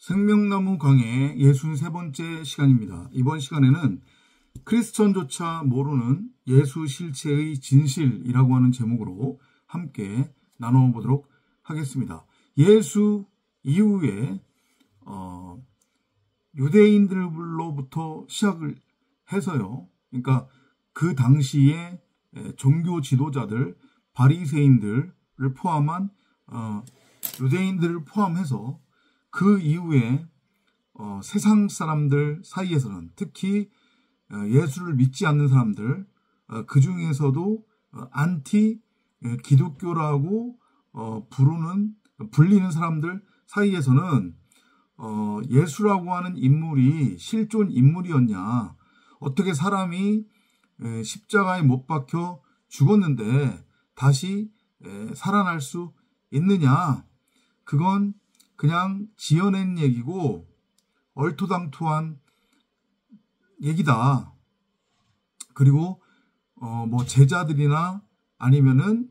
생명나무 강의 63번째 시간입니다. 이번 시간에는 크리스천조차 모르는 예수 실체의 진실이라고 하는 제목으로 함께 나눠보도록 하겠습니다. 예수 이후에 유대인들로부터 시작을 해서요. 그러니까 그 당시에 종교 지도자들, 바리새인들을 포함한 유대인들을 포함해서 그 이후에 세상 사람들 사이에서는 특히 예수를 믿지 않는 사람들, 그 중에서도 안티 기독교라고 불리는 사람들 사이에서는 예수라고 하는 인물이 실존 인물이었냐, 어떻게 사람이 십자가에 못 박혀 죽었는데 다시 살아날 수 있느냐, 그건 그냥 지어낸 얘기고 얼토당토한 얘기다. 그리고 뭐 제자들이나 아니면은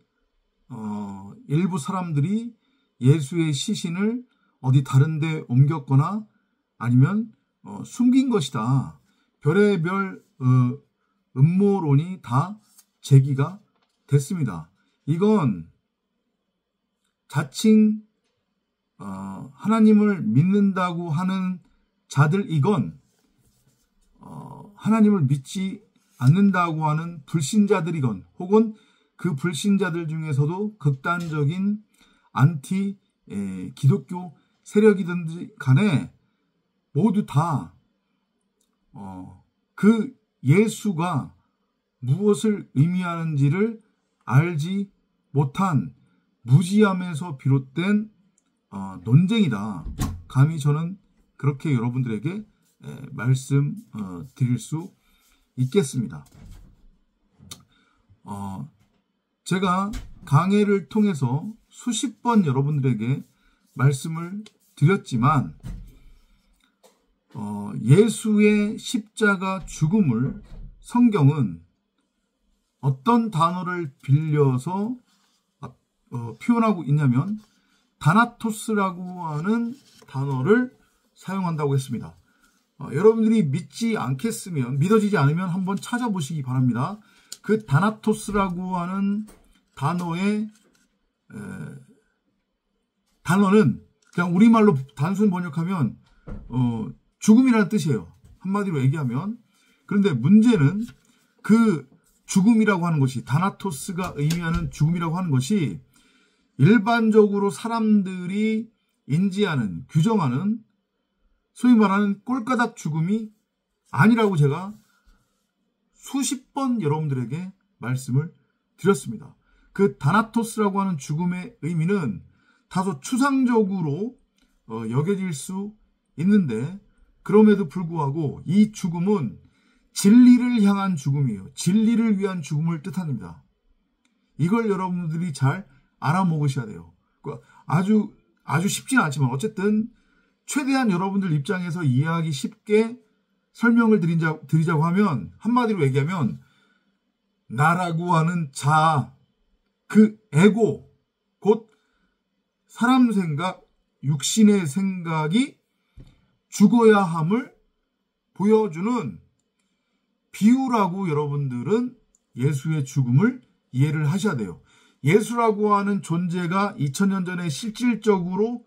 일부 사람들이 예수의 시신을 어디 다른 데 옮겼거나 아니면 숨긴 것이다. 별의별 음모론이 다 제기가 됐습니다. 이건 자칭 하나님을 믿는다고 하는 자들이건 하나님을 믿지 않는다고 하는 불신자들이건 혹은 그 불신자들 중에서도 극단적인 안티 기독교 세력이든지 간에 모두 다 그 예수가 무엇을 의미하는지를 알지 못한 무지함에서 비롯된 논쟁이다. 감히 저는 그렇게 여러분들에게 말씀 드릴 수 있겠습니다. 제가 강해를 통해서 수십 번 여러분들에게 말씀을 드렸지만 예수의 십자가 죽음을 성경은 어떤 단어를 빌려서 표현하고 있냐면 다나토스라고 하는 단어를 사용한다고 했습니다. 여러분들이 믿지 않겠으면, 믿어지지 않으면 한번 찾아보시기 바랍니다. 그 다나토스라고 하는 단어의 단어는 그냥 우리말로 단순 번역하면 죽음이라는 뜻이에요. 한마디로 얘기하면. 그런데 문제는 그 죽음이라고 하는 것이, 다나토스가 의미하는 죽음이라고 하는 것이 일반적으로 사람들이 인지하는, 규정하는 소위 말하는 꼴가닥 죽음이 아니라고 제가 수십 번 여러분들에게 말씀을 드렸습니다. 그 다나토스라고 하는 죽음의 의미는 다소 추상적으로 여겨질 수 있는데, 그럼에도 불구하고 이 죽음은 진리를 향한 죽음이에요. 진리를 위한 죽음을 뜻합니다. 이걸 여러분들이 잘 알아먹으셔야 돼요. 아주 쉽지는 않지만 어쨌든 최대한 여러분들 입장에서 이해하기 쉽게 설명을 드리자고 하면, 한마디로 얘기하면 나라고 하는 자아, 그 에고, 곧 사람 생각, 육신의 생각이 죽어야 함을 보여주는 비유라고 여러분들은 예수의 죽음을 이해를 하셔야 돼요. 예수라고 하는 존재가 2000년 전에 실질적으로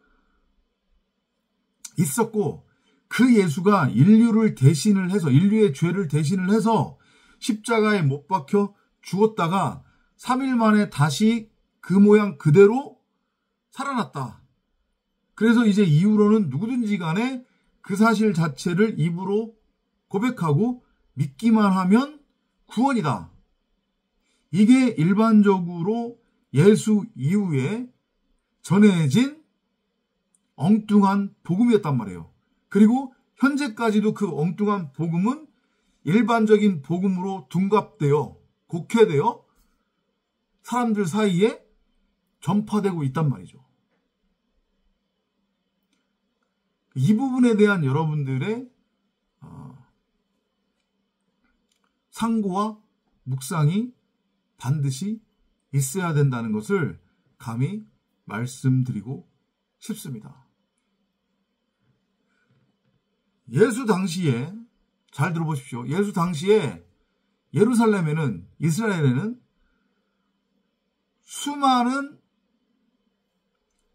있었고, 그 예수가 인류를 대신을 해서, 인류의 죄를 대신을 해서 십자가에 못 박혀 죽었다가 3일 만에 다시 그 모양 그대로 살아났다. 그래서 이제 이후로는 누구든지 간에 그 사실 자체를 입으로 고백하고 믿기만 하면 구원이다. 이게 일반적으로 예수 이후에 전해진 엉뚱한 복음이었단 말이에요. 그리고 현재까지도 그 엉뚱한 복음은 일반적인 복음으로 둔갑되어, 곡해되어 사람들 사이에 전파되고 있단 말이죠. 이 부분에 대한 여러분들의 상고와 묵상이 반드시 있어야 된다는 것을 감히 말씀드리고 싶습니다. 예수 당시에, 잘 들어보십시오. 예수 당시에 예루살렘에는, 이스라엘에는 수많은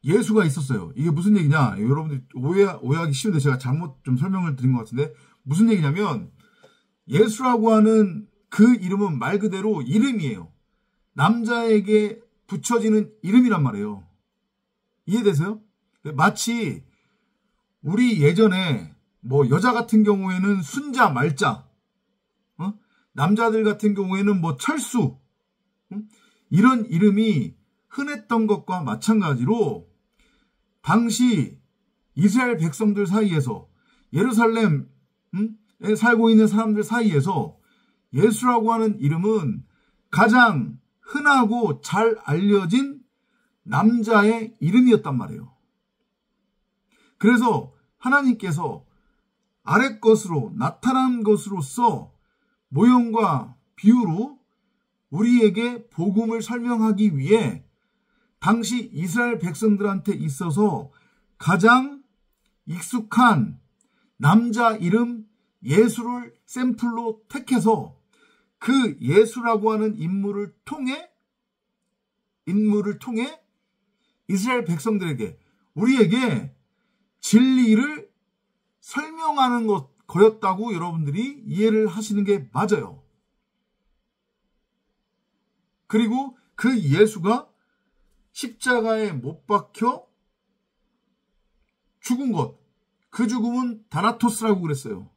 예수가 있었어요. 이게 무슨 얘기냐? 여러분들 오해하기 쉬운데 제가 잘못 좀 설명을 드린 것 같은데, 무슨 얘기냐면 예수라고 하는 그 이름은 말 그대로 이름이에요. 남자에게 붙여지는 이름이란 말이에요. 이해되세요? 마치 우리 예전에 뭐 여자 같은 경우에는 순자, 말자, 남자들 같은 경우에는 뭐 철수, 이런 이름이 흔했던 것과 마찬가지로 당시 이스라엘 백성들 사이에서, 예루살렘에 살고 있는 사람들 사이에서 예수라고 하는 이름은 가장 흔하고 잘 알려진 남자의 이름이었단 말이에요. 그래서 하나님께서 아래 것으로 나타난 것으로서 모형과 비유로 우리에게 복음을 설명하기 위해 당시 이스라엘 백성들한테 있어서 가장 익숙한 남자 이름 예수를 샘플로 택해서 그 예수라고 하는 인물을 통해 이스라엘 백성들에게, 우리에게 진리를 설명하는 거였다고 여러분들이 이해를 하시는 게 맞아요. 그리고 그 예수가 십자가에 못 박혀 죽은 것, 그 죽음은 다나토스라고 그랬어요.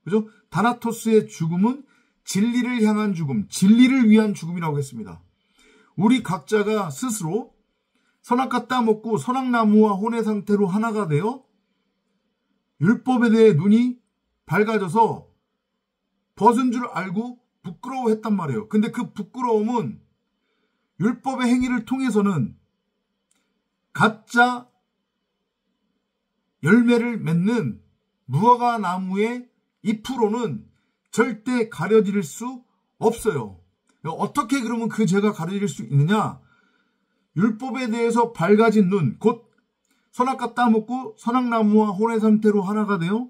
그죠? 다나토스의 죽음은 진리를 향한 죽음, 진리를 위한 죽음이라고 했습니다. 우리 각자가 스스로 선악과 따먹고 선악나무와 혼의 상태로 하나가 되어 율법에 대해 눈이 밝아져서 벗은 줄 알고 부끄러워했단 말이에요. 근데 그 부끄러움은 율법의 행위를 통해서는 가짜 열매를 맺는 무화과 나무의 잎으로는 절대 가려질 수 없어요. 어떻게 그러면 그 죄가 가려질 수 있느냐? 율법에 대해서 밝아진 눈, 곧 선악과 따먹고 선악나무와 혼의 상태로 하나가 되어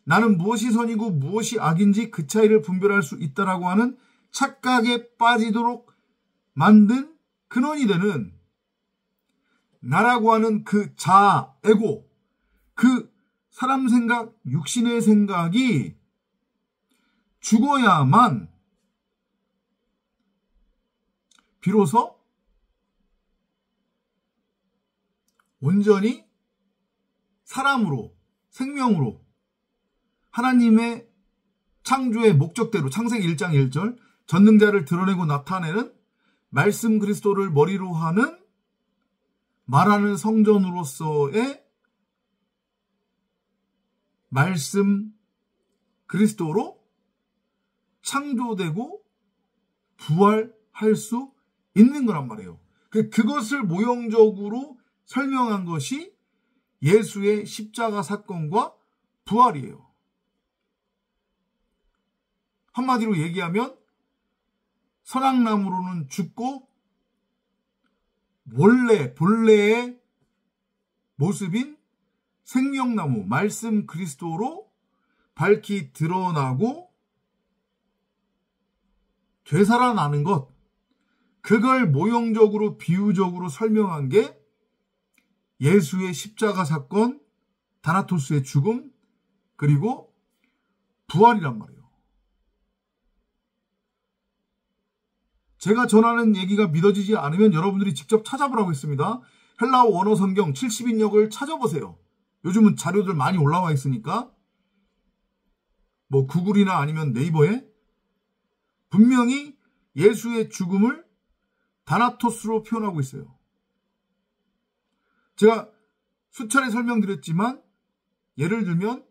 나는 무엇이 선이고 무엇이 악인지 그 차이를 분별할 수 있다라고 하는 착각에 빠지도록 만든 근원이 되는 나라고 하는 그 자아, 에고, 그 사람 생각, 육신의 생각이 죽어야만 비로소 온전히 사람으로, 생명으로 하나님의 창조의 목적대로 창세기 1장 1절 전능자를 드러내고 나타내는 말씀 그리스도를 머리로 하는 말하는 성전으로서의 말씀 그리스도로 창조되고 부활할 수 있는 거란 말이에요. 그것을 모형적으로 설명한 것이 예수의 십자가 사건과 부활이에요. 한마디로 얘기하면 선악나무로는 죽고 본래의 모습인 생명나무, 말씀 그리스도로 밝히 드러나고 되살아나는 것, 그걸 모형적으로 비유적으로 설명한 게 예수의 십자가 사건, 다나토스의 죽음, 그리고 부활이란 말이에요. 제가 전하는 얘기가 믿어지지 않으면 여러분들이 직접 찾아보라고 했습니다. 헬라어 원어 성경 70인역을 찾아보세요. 요즘은 자료들 많이 올라와 있으니까 뭐 구글이나 아니면 네이버에 분명히 예수의 죽음을 다나토스로 표현하고 있어요. 제가 수차례 설명드렸지만 예를 들면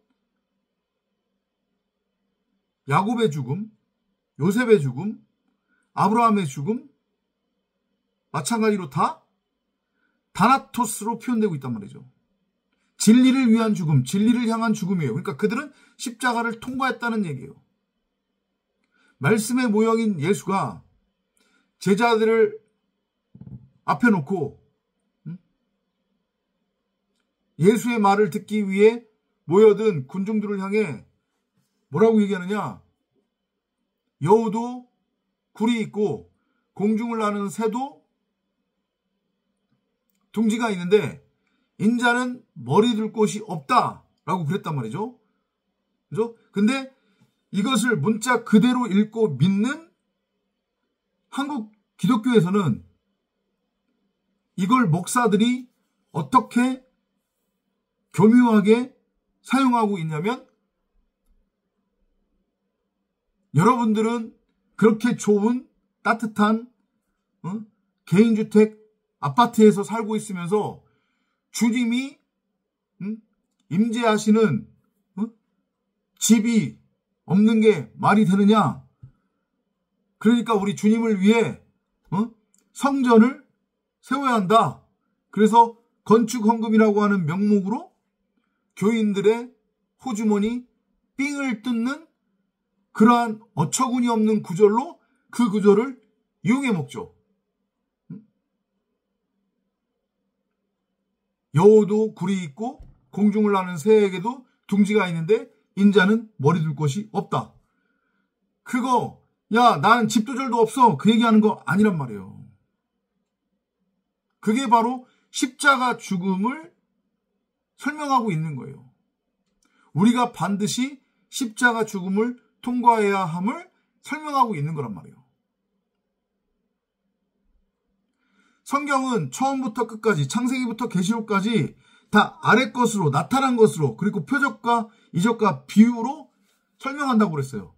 야곱의 죽음, 요셉의 죽음, 아브라함의 죽음 마찬가지로 다 다나토스로 표현되고 있단 말이죠. 진리를 위한 죽음, 진리를 향한 죽음이에요. 그러니까 그들은 십자가를 통과했다는 얘기예요. 말씀의 모형인 예수가 제자들을 앞에 놓고 예수의 말을 듣기 위해 모여든 군중들을 향해 뭐라고 얘기하느냐? 여우도 굴이 있고 공중을 나는 새도 둥지가 있는데 인자는 머리 둘 곳이 없다라고 그랬단 말이죠. 그죠? 근데 이것을 문자 그대로 읽고 믿는 한국 기독교에서는 이걸 목사들이 어떻게 교묘하게 사용하고 있냐면, 여러분들은 그렇게 좋은 따뜻한 개인주택 아파트에서 살고 있으면서 주님이 임재하시는 집이 없는 게 말이 되느냐? 그러니까 우리 주님을 위해 성전을 세워야 한다. 그래서 건축헌금이라고 하는 명목으로 교인들의 호주머니 삥을 뜯는 그러한 어처구니 없는 구절로 그 구절을 이용해 먹죠. 여우도 굴이 있고 공중을 나는 새에게도 둥지가 있는데 인자는 머리 둘 곳이 없다. 그거 야 나는 집도 절도 없어 그 얘기하는 거 아니란 말이에요. 그게 바로 십자가 죽음을 설명하고 있는 거예요. 우리가 반드시 십자가 죽음을 통과해야 함을 설명하고 있는 거란 말이에요. 성경은 처음부터 끝까지 창세기부터 계시록까지 다 아래 것으로 나타난 것으로 그리고 표적과 이적과 비유로 설명한다고 그랬어요.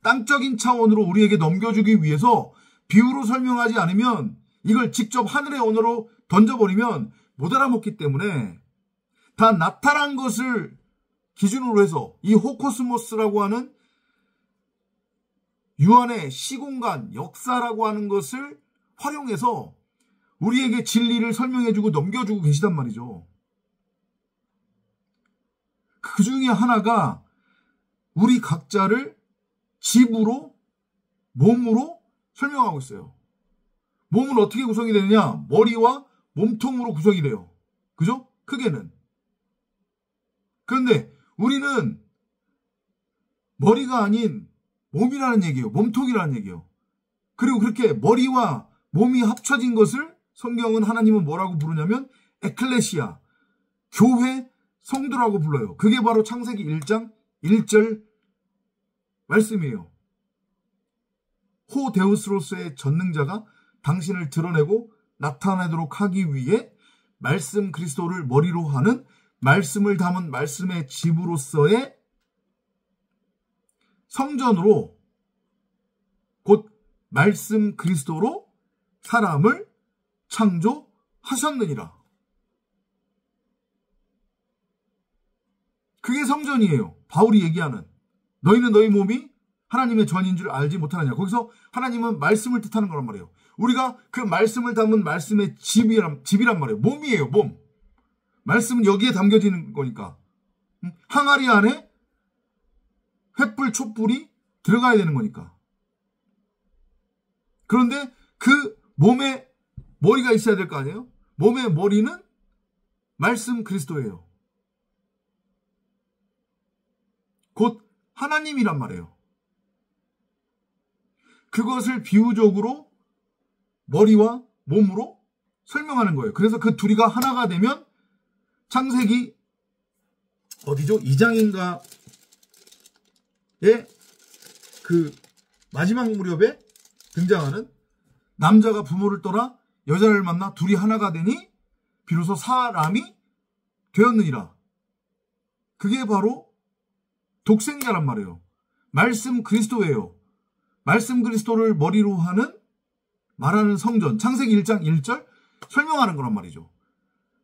땅적인 차원으로 우리에게 넘겨주기 위해서 비유로 설명하지 않으면 이걸 직접 하늘의 언어로 던져버리면 못 알아먹기 때문에 다 나타난 것을 기준으로 해서 이 호코스모스라고 하는 유한의 시공간, 역사라고 하는 것을 활용해서 우리에게 진리를 설명해주고 넘겨주고 계시단 말이죠. 그 중에 하나가 우리 각자를 집으로, 몸으로 설명하고 있어요. 몸은 어떻게 구성이 되느냐? 머리와 몸통으로 구성이 돼요. 그죠? 크게는. 그런데 우리는 머리가 아닌 몸이라는 얘기예요. 몸통이라는 얘기예요. 그리고 그렇게 머리와 몸이 합쳐진 것을 성경은 하나님은 뭐라고 부르냐면 에클레시아, 교회 성도라고 불러요. 그게 바로 창세기 1장 1절 말씀이에요. 호데우스로서의 전능자가 당신을 드러내고 나타내도록 하기 위해 말씀 그리스도를 머리로 하는 말씀을 담은 말씀의 집으로서의 성전으로 곧 말씀 그리스도로 사람을 창조하셨느니라. 그게 성전이에요. 바울이 얘기하는 너희는 너희 몸이 하나님의 전인 줄 알지 못하느냐. 거기서 하나님은 말씀을 뜻하는 거란 말이에요. 우리가 그 말씀을 담은 말씀의 집이란 말이에요. 몸이에요. 몸. 말씀은 여기에 담겨지는 거니까. 항아리 안에 횃불, 촛불이 들어가야 되는 거니까. 그런데 그 몸에 머리가 있어야 될 거 아니에요? 몸의 머리는 말씀 그리스도예요. 곧 하나님이란 말이에요. 그것을 비유적으로 머리와 몸으로 설명하는 거예요. 그래서 그 둘이가 하나가 되면 창세기 어디죠? 2장인가의 그 마지막 무렵에 등장하는 남자가 부모를 떠나 여자를 만나 둘이 하나가 되니 비로소 사람이 되었느니라. 그게 바로 독생자란 말이에요. 말씀 그리스도예요. 말씀 그리스도를 머리로 하는 말하는 성전, 창세기 1장 1절 설명하는 거란 말이죠.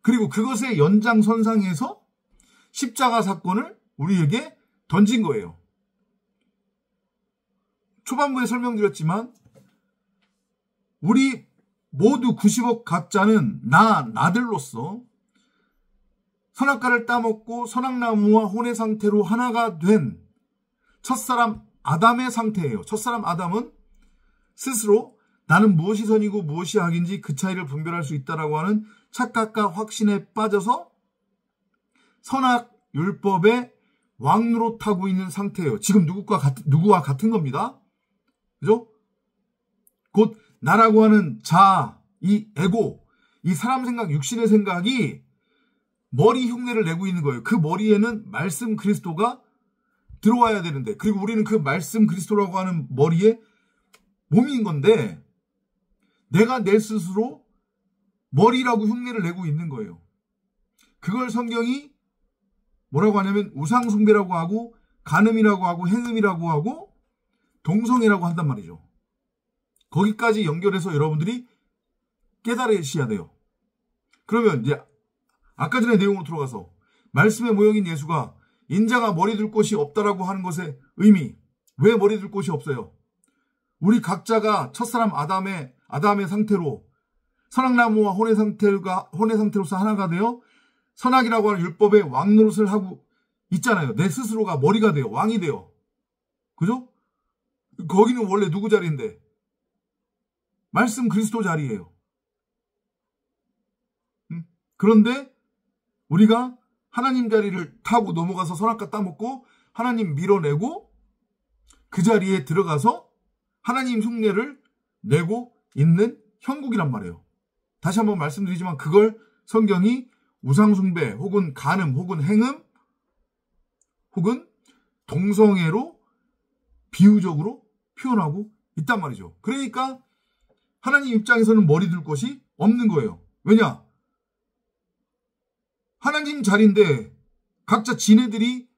그리고 그것의 연장선상에서 십자가 사건을 우리에게 던진 거예요. 초반부에 설명드렸지만 우리 모두 90억 각자는 나들로서 선악과를 따먹고 선악나무와 혼의 상태로 하나가 된 첫사람 아담의 상태예요. 첫사람 아담은 스스로 나는 무엇이 선이고 무엇이 악인지 그 차이를 분별할 수 있다라고 하는 착각과 확신에 빠져서 선악 율법의 왕노릇하고 있는 상태예요. 지금 누구와 같은 겁니다. 그죠? 곧 나라고 하는 자아, 이 에고, 이 사람 생각, 육신의 생각이 머리 흉내를 내고 있는 거예요. 그 머리에는 말씀 그리스도가 들어와야 되는데, 그리고 우리는 그 말씀 그리스도라고 하는 머리에 몸인 건데, 내가 내 스스로 머리라고 흉내를 내고 있는 거예요. 그걸 성경이 뭐라고 하냐면 우상숭배라고 하고, 간음이라고 하고, 행음이라고 하고, 동성애라고 한단 말이죠. 거기까지 연결해서 여러분들이 깨달으셔야 돼요. 그러면 이제 아까 전에 내용으로 들어가서 말씀의 모형인 예수가 인자가 머리 둘 곳이 없다라고 하는 것의 의미, 왜 머리 둘 곳이 없어요? 우리 각자가 첫사람 아담의 상태로 선악나무와 혼의 상태로서 하나가 되어 선악이라고 하는 율법의 왕노릇을 하고 있잖아요. 내 스스로가 머리가 돼요. 왕이 돼요. 그죠? 거기는 원래 누구 자리인데? 말씀 그리스도 자리예요. 그런데 우리가 하나님 자리를 타고 넘어가서 선악과 따먹고 하나님 밀어내고 그 자리에 들어가서 하나님 흉내를 내고 있는 형국이란 말이에요. 다시 한번 말씀드리지만 그걸 성경이 우상숭배 혹은 간음 혹은 행음 혹은 동성애로 비유적으로 표현하고 있단 말이죠. 그러니까 하나님 입장에서는 머리 둘 곳이 없는 거예요. 왜냐? 하나님 자리인데 각자 지네들이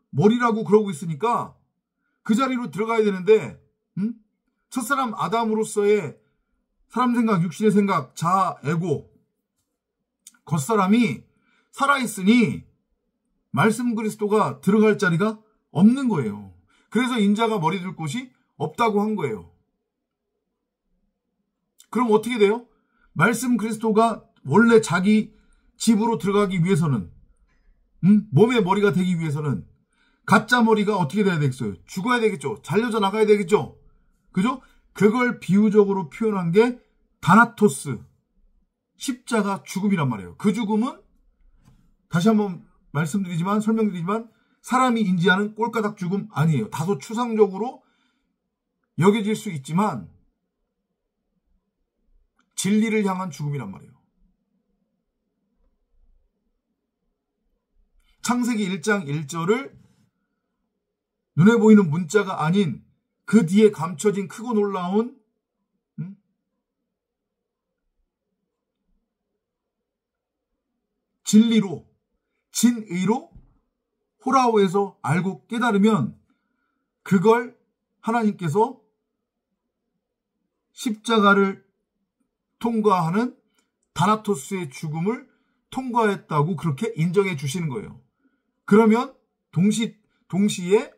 머리라고 그러고 있으니까 그 자리로 들어가야 되는데 첫사람 아담으로서의 사람 생각, 육신의 생각, 자아, 에고, 겉사람이 살아있으니 말씀 그리스도가 들어갈 자리가 없는 거예요. 그래서 인자가 머리 둘 곳이 없다고 한 거예요. 그럼 어떻게 돼요? 말씀 그리스도가 원래 자기 집으로 들어가기 위해서는 몸의 머리가 되기 위해서는 가짜 머리가 어떻게 돼야 되겠어요? 죽어야 되겠죠. 잘려져 나가야 되겠죠. 그죠? 그걸 비유적으로 표현한 게 다나토스, 십자가 죽음이란 말이에요. 그 죽음은 다시 한번 설명드리지만 사람이 인지하는 꼴가닥 죽음 아니에요. 다소 추상적으로 여겨질 수 있지만 진리를 향한 죽음이란 말이에요. 창세기 1장 1절을 눈에 보이는 문자가 아닌 그 뒤에 감춰진 크고 놀라운 진리로, 진의로 호라오에서 알고 깨달으면 그걸 하나님께서 십자가를 통과하는 다나토스의 죽음을 통과했다고 그렇게 인정해 주시는 거예요. 그러면 동시에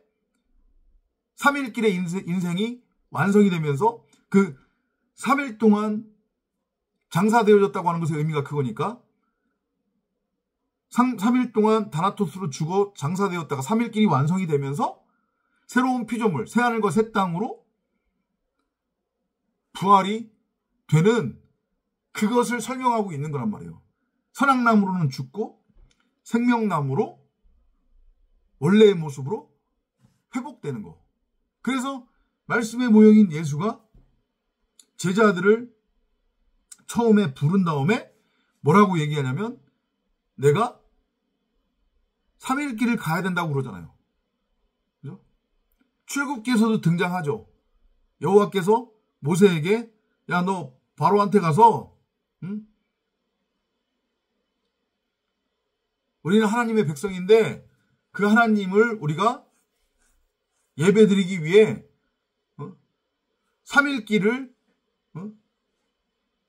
3일길의 인생이 완성이 되면서 그 3일 동안 장사되어졌다고 하는 것의 의미가 그거니까 3일 동안 다나토스로 죽어 장사되었다가 3일길이 완성이 되면서 새로운 피조물, 새하늘과 새 땅으로 부활이 되는 그것을 설명하고 있는 거란 말이에요. 선악나무로는 죽고 생명나무로 원래의 모습으로 회복되는 거. 그래서 말씀의 모형인 예수가 제자들을 처음에 부른 다음에 뭐라고 얘기하냐면 내가 3일 길을 가야 된다고 그러잖아요. 그죠? 출애굽기에서도 등장하죠. 여호와께서 모세에게 야, 너 바로한테 가서 우리는 하나님의 백성인데 그 하나님을 우리가 예배드리기 위해 3일 길을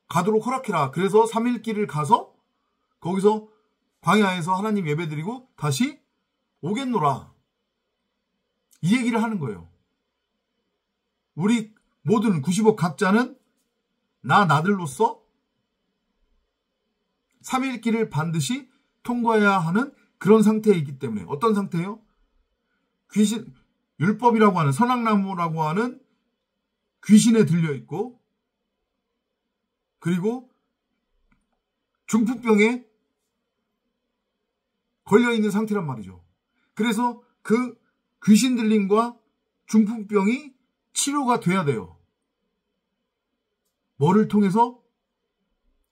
가도록 허락해라. 그래서 3일 길을 가서 거기서 광야에서 하나님 예배드리고 다시 오겠노라. 이 얘기를 하는 거예요. 우리 모든 90억 각자는 나들로서 3일 길을 반드시 통과해야 하는 그런 상태에 있기 때문에 어떤 상태예요? 율법이라고 하는 선악나무라고 하는 귀신에 들려있고 그리고 중풍병에 걸려있는 상태란 말이죠. 그래서 그 귀신 들림과 중풍병이 치료가 돼야 돼요. 뭐를 통해서?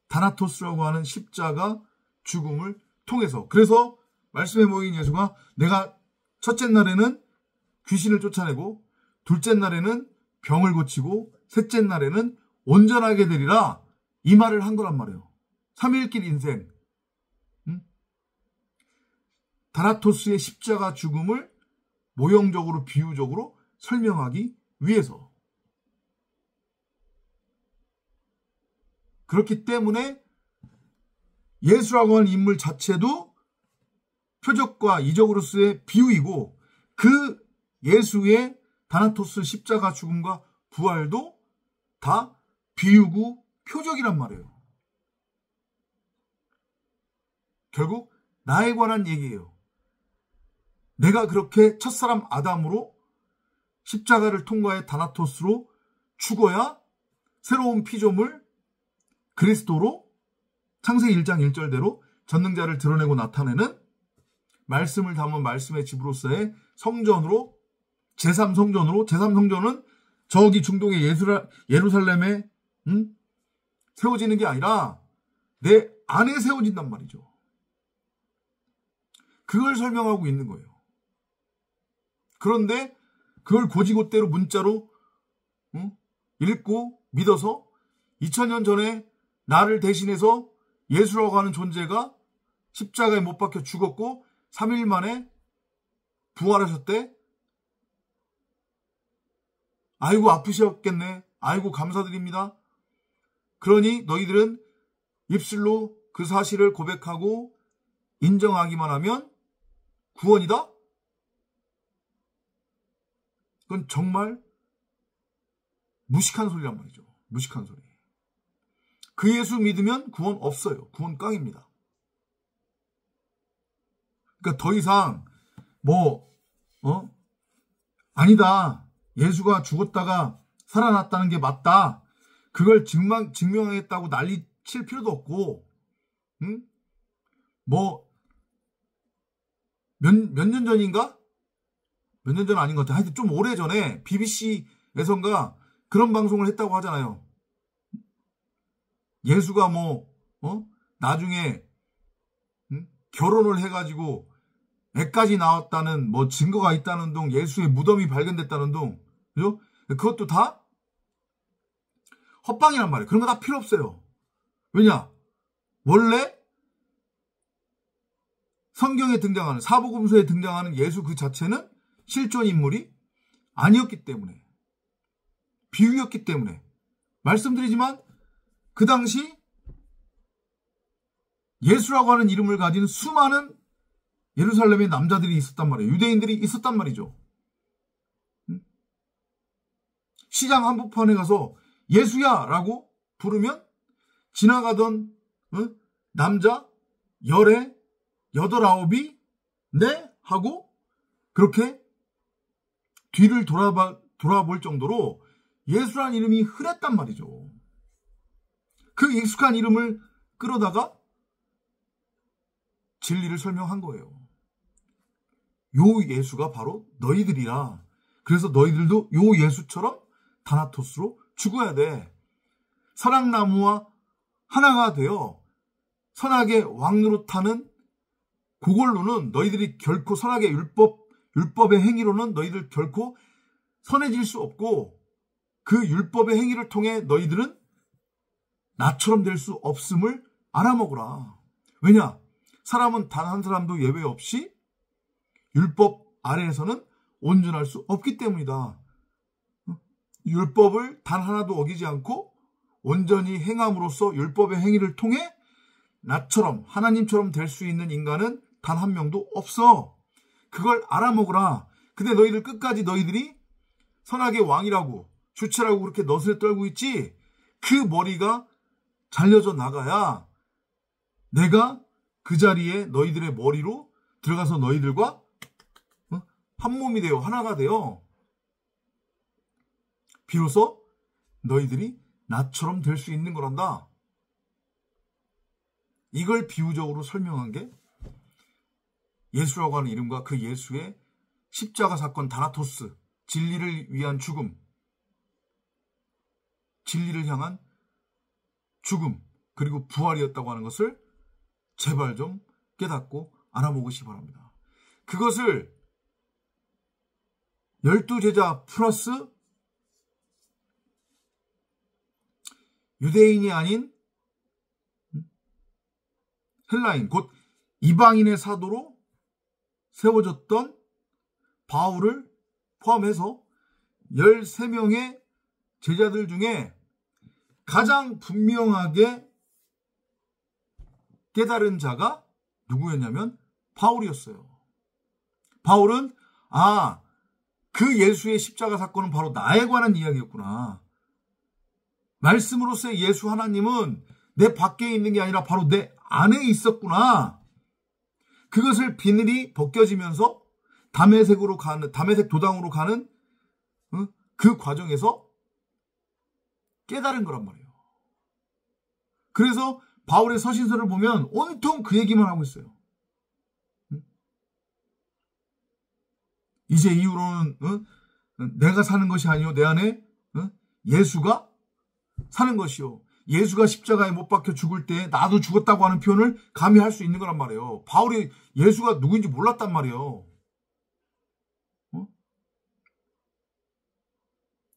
다나토스라고 하는 십자가 죽음을 통해서. 그래서 말씀에 모인 예수가 내가 첫째 날에는 귀신을 쫓아내고 둘째 날에는 병을 고치고 셋째 날에는 온전하게 되리라, 이 말을 한 거란 말이에요. 3일길 인생. 다나토스의 십자가 죽음을 모형적으로 비유적으로 설명하기 위해서. 그렇기 때문에 예수라고 하는 인물 자체도 표적과 이적으로서의 비유이고, 그 예수의 다나토스 십자가 죽음과 부활도 다 비유고 표적이란 말이에요. 결국 나에 관한 얘기예요. 내가 그렇게 첫사람 아담으로 십자가를 통과해 다나토스로 죽어야 새로운 피조물 그리스도로 창세기 1장 1절대로 전능자를 드러내고 나타내는 말씀을 담은 말씀의 집으로서의 성전으로, 제3성전으로, 제3성전은 저기 중동의 예루살렘에 세워지는 게 아니라 내 안에 세워진단 말이죠. 그걸 설명하고 있는 거예요. 그런데 그걸 고지고대로 문자로 읽고 믿어서 2000년 전에 나를 대신해서 예수라고 하는 존재가 십자가에 못 박혀 죽었고 3일 만에 부활하셨대. 아이고 아프셨겠네. 아이고 감사드립니다. 그러니 너희들은 입술로 그 사실을 고백하고 인정하기만 하면 구원이다? 그건 정말 무식한 소리란 말이죠. 무식한 소리. 그 예수 믿으면 구원 없어요. 구원 깡입니다. 그러니까 더 이상 아니다. 예수가 죽었다가 살아났다는 게 맞다. 그걸 증명하겠다고 난리 칠 필요도 없고, 몇 년 전인가? 몇 년 전 아닌 것 같아. 하여튼 좀 오래 전에 BBC에선가 그런 방송을 했다고 하잖아요. 예수가 나중에 결혼을 해가지고 애까지 나왔다는 증거가 있다는 둥, 예수의 무덤이 발견됐다는 둥, 그죠? 그것도 다 헛방이란 말이에요. 그런 거 다 필요 없어요. 왜냐? 원래 성경에 등장하는, 사복음서에 등장하는 예수 그 자체는 실존 인물이 아니었기 때문에, 비유였기 때문에. 말씀드리지만 그 당시 예수라고 하는 이름을 가진 수많은 예루살렘의 남자들이 있었단 말이에요. 유대인들이 있었단 말이죠. 시장 한복판에 가서 예수야 라고 부르면 지나가던 남자 10에 8, 9이 네? 하고 그렇게 뒤를 돌아볼 정도로 예수라는 이름이 흔했단 말이죠. 그 익숙한 이름을 끌어다가 진리를 설명한 거예요. 요 예수가 바로 너희들이라. 그래서 너희들도 요 예수처럼 다나토스로 죽어야 돼. 선악나무와 하나가 되어 선악의 왕노릇하는 그걸로는 너희들이 결코 선악의 율법의 행위로는 너희들 결코 선해질 수 없고, 그 율법의 행위를 통해 너희들은 나처럼 될 수 없음을 알아먹으라. 왜냐? 사람은 단 한 사람도 예외 없이 율법 아래에서는 온전할 수 없기 때문이다. 율법을 단 하나도 어기지 않고 온전히 행함으로써 율법의 행위를 통해 나처럼, 하나님처럼 될 수 있는 인간은 단 한 명도 없어. 그걸 알아먹으라. 근데 너희들 끝까지 너희들이 선악의 왕이라고, 주체라고 그렇게 넛을 떨고 있지? 그 머리가 잘려져 나가야 내가 그 자리에 너희들의 머리로 들어가서 너희들과 한 몸이 되어, 하나가 되어 비로소 너희들이 나처럼 될 수 있는 거란다. 이걸 비유적으로 설명한 게 예수라고 하는 이름과 그 예수의 십자가 사건 다나토스, 진리를 위한 죽음, 진리를 향한 죽음, 그리고 부활이었다고 하는 것을 제발 좀 깨닫고 알아보시기 바랍니다. 그것을 12제자 플러스 유대인이 아닌 헬라인, 곧 이방인의 사도로 세워졌던 바울을 포함해서 13명의 제자들 중에 가장 분명하게 깨달은 자가 누구였냐면 바울이었어요. 바울은 그 예수의 십자가 사건은 바로 나에 관한 이야기였구나. 말씀으로서의 예수 하나님은 내 밖에 있는 게 아니라 바로 내 안에 있었구나. 그것을 비늘이 벗겨지면서 다메섹 도당으로 가는 그 과정에서 깨달은 거란 말이에요. 그래서 바울의 서신서를 보면 온통 그 얘기만 하고 있어요. 이제 이후로는 내가 사는 것이 아니요 내 안에 예수가 사는 것이요. 예수가 십자가에 못 박혀 죽을 때 나도 죽었다고 하는 표현을 감히 할 수 있는 거란 말이에요. 바울이 예수가 누구인지 몰랐단 말이에요.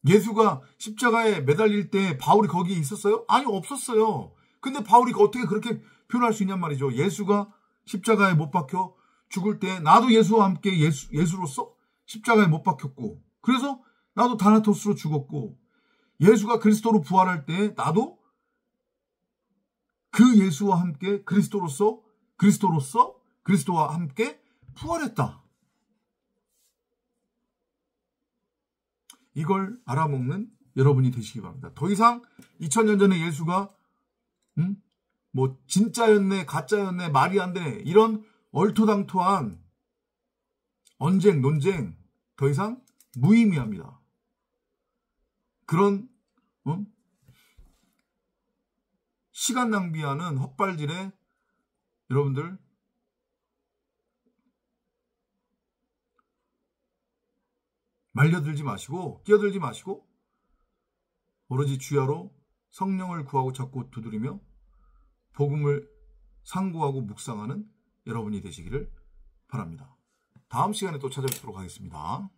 예수가 십자가에 매달릴 때 바울이 거기에 있었어요? 아니, 없었어요. 근데 바울이 어떻게 그렇게 표현할 수 있냔 말이죠. 예수가 십자가에 못 박혀 죽을 때 나도 예수와 함께 예수로서 십자가에 못 박혔고, 그래서 나도 다나토스로 죽었고, 예수가 그리스도로 부활할 때 나도 그 예수와 함께 그리스도와 함께 부활했다. 이걸 알아먹는 여러분이 되시기 바랍니다. 더 이상 2000년 전에 예수가 뭐 진짜였네 가짜였네 말이 안 되네 이런 얼토당토한 언쟁 논쟁 더 이상 무의미합니다. 그런 시간 낭비하는 헛발질에 여러분들 말려들지 마시고 끼어들지 마시고 오로지 주야로 성령을 구하고 찾고 두드리며 복음을 상고하고 묵상하는 여러분이 되시기를 바랍니다. 다음 시간에 또 찾아뵙도록 하겠습니다.